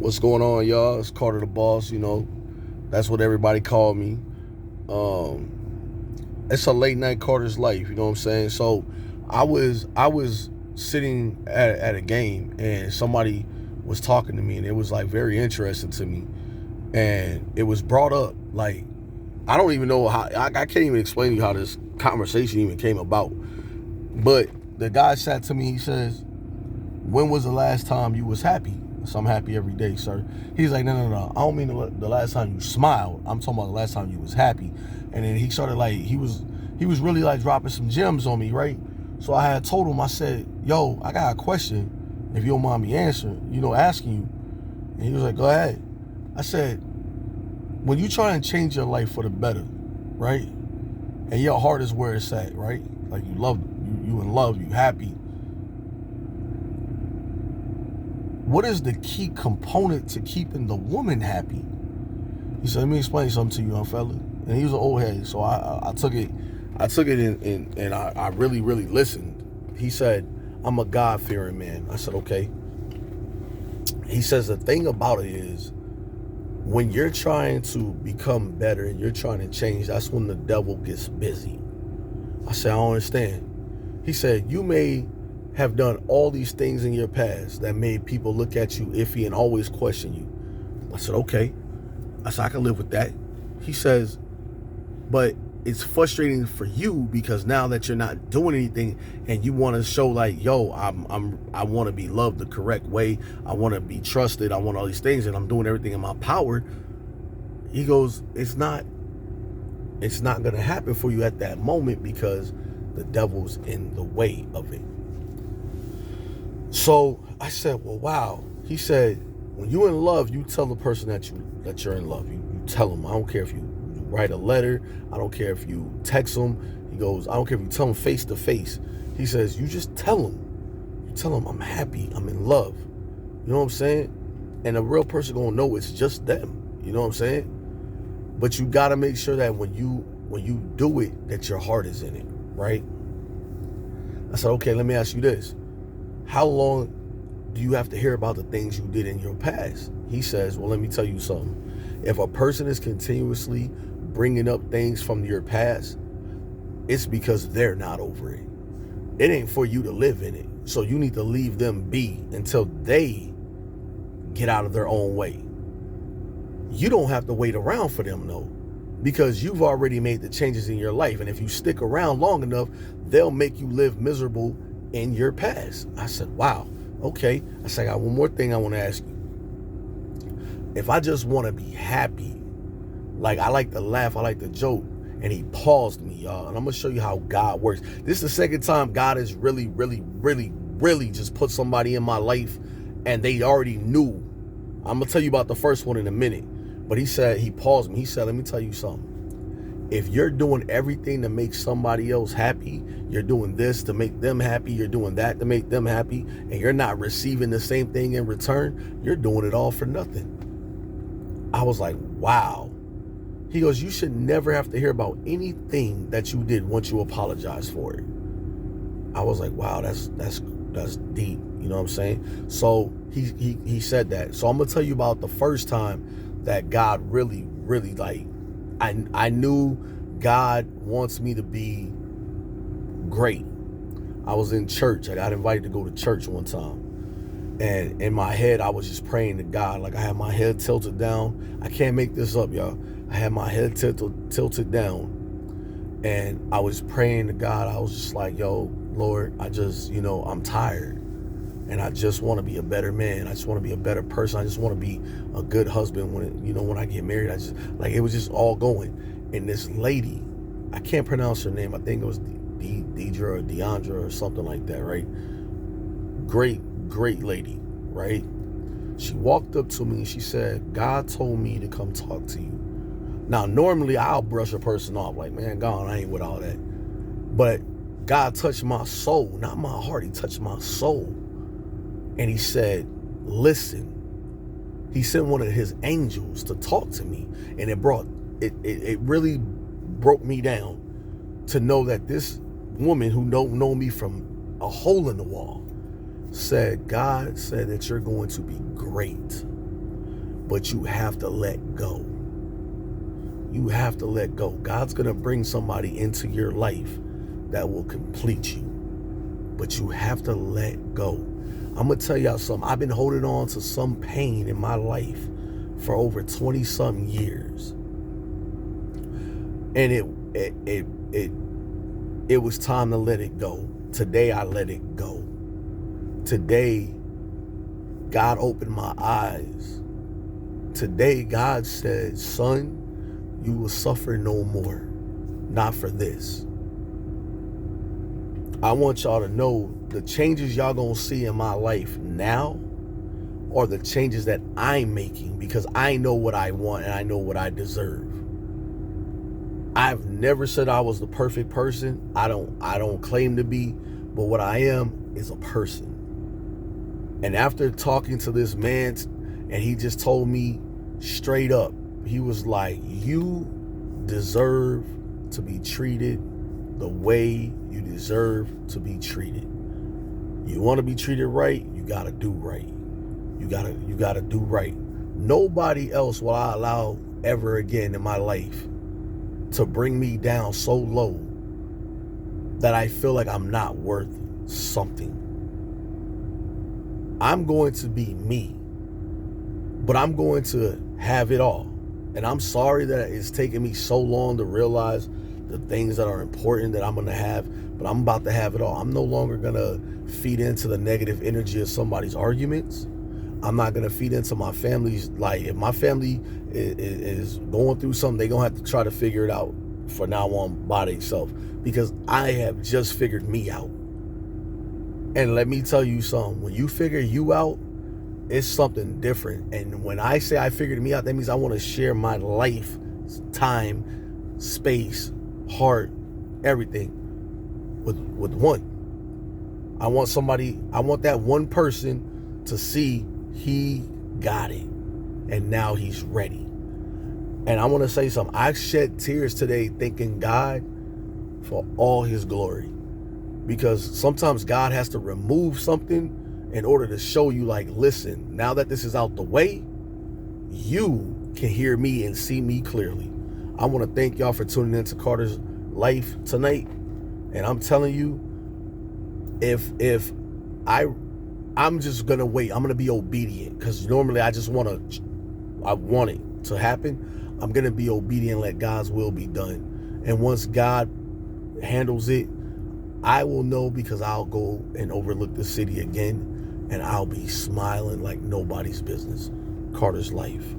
What's going on, y'all? It's Carter the Boss. That's what everybody called me. It's a late night Carter's life. You know what I'm saying? So, I was sitting at a game and somebody was talking to me and it was like very interesting to me, and it was brought up like I don't even know how I can't even explain to you how this conversation even came about. But the guy sat to me. He says, "When was the last time you was happy?" So I'm happy every day, sir. He's like, no. I don't mean the last time you smiled. I'm talking about the last time you was happy. And then he started like, he was really like dropping some gems on me, right? So I had told him, I said, yo, I got a question, if you don't mind me asking you. And he was like, go ahead. I said, when you try and change your life for the better, right? And your heart is where it's at, right? Like you in love, you happy. What is the key component to keeping the woman happy? He said, let me explain something to you, young fella. And he was an old head, so I took it and I really, really listened. He said, I'm a God-fearing man. I said, okay. He says, the thing about it is, when you're trying to become better and you're trying to change, that's when the devil gets busy. I said, I don't understand. He said, you may have done all these things in your past that made people look at you iffy and always question you. I said, okay. I said, I can live with that. He says, but it's frustrating for you because now that you're not doing anything and you want to show like, yo, I want to be loved the correct way. I want to be trusted. I want all these things and I'm doing everything in my power. He goes, it's not going to happen for you at that moment because the devil's in the way of it. So I said, well, wow. He said, when you're in love, you tell the person that you're in love. You tell them. I don't care if you write a letter. I don't care if you text them. He goes, I don't care if you tell them face to face. He says, you just tell them. You tell them, I'm happy. I'm in love. You know what I'm saying? And a real person gonna know it's just them. You know what I'm saying? But you gotta make sure that when you do it, that your heart is in it, right? I said, okay, let me ask you this. How long do you have to hear about the things you did in your past? He says, well, let me tell you something. If a person is continuously bringing up things from your past, it's because they're not over it. It ain't for you to live in it. So you need to leave them be until they get out of their own way. You don't have to wait around for them, though, because you've already made the changes in your life. And if you stick around long enough, they'll make you live miserable in your past. I said, wow, okay. I said, I got one more thing I want to ask you. If I just want to be happy, like I like to laugh, I like to joke, and he paused me, y'all, and I'm going to show you how God works. This is the second time God has really, really, really, really just put somebody in my life, and they already knew. I'm going to tell you about the first one in a minute, but he paused me. He said, let me tell you something. If you're doing everything to make somebody else happy, you're doing this to make them happy, you're doing that to make them happy, and you're not receiving the same thing in return, you're doing it all for nothing. I was like, wow. He goes, you should never have to hear about anything that you did once you apologize for it. I was like, wow, that's deep. You know what I'm saying? So he said that. So I'm gonna tell you about the first time that God really, really I knew God wants me to be great. I was in church. I got invited to go to church one time. And in my head, I was just praying to God. Like I had my head tilted down. I can't make this up, y'all. I had my head tilted down. And I was praying to God. I was just like, yo, Lord, I just, I'm tired. And I just want to be a better man. I just want to be a better person. I just want to be a good husband when I get married. It was just all going. And this lady, I can't pronounce her name. I think it was Deidre or Deandra or something like that, right? Great lady, right? She walked up to me and she said, God told me to come talk to you. Now, normally I'll brush a person off like, man, God, I ain't with all that. But God touched my soul, not my heart. He touched my soul. And he said, listen. He sent one of his angels to talk to me. And it really broke me down to know that this woman who don't know me from a hole in the wall said, God said that you're going to be great. but you have to let go. You have to let go. God's going to bring somebody into your life that will complete you, but you have to let go. I'm going to tell y'all something. I've been holding on to some pain in my life for over 20 some years. And it was time to let it go. Today I let it go. Today God opened my eyes. Today God said, son, you will suffer no more. Not for this. I want y'all to know the changes y'all gonna see in my life now are the changes that I'm making, because I know what I want and I know what I deserve. I've never said I was the perfect person. I don't claim to be, but what I am is a person. And after talking to this man, and he just told me straight up, he was like, you deserve to be treated the way you deserve to be treated. You want to be treated right, you got to do right. You got to do right. Nobody else will I allow ever again in my life to bring me down so low that I feel like I'm not worth something. I'm going to be me, but I'm going to have it all. And I'm sorry that it's taken me so long to realize the things that are important that I'm going to have, but I'm about to have it all. I'm no longer going to feed into the negative energy of somebody's arguments. I'm not going to feed into my family's, like, if my family is going through something, they're going to have to try to figure it out for now on by themselves, because I have just figured me out. And let me tell you something, when you figure you out, it's something different. And when I say I figured me out, that means I want to share my life, time, space, heart, everything with one. I want that one person to see he got it and now he's ready. And I want to say something. I shed tears today thanking God for all his glory, because sometimes God has to remove something in order to show you, like, listen, now that this is out the way, you can hear me and see me clearly. I want to thank y'all for tuning into Carter's Life tonight. And I'm telling you, I'm just going to wait. I'm going to be obedient, because normally I want it to happen. I'm going to be obedient and let God's will be done. And once God handles it, I will know, because I'll go and overlook the city again, and I'll be smiling like nobody's business. Carter's Life.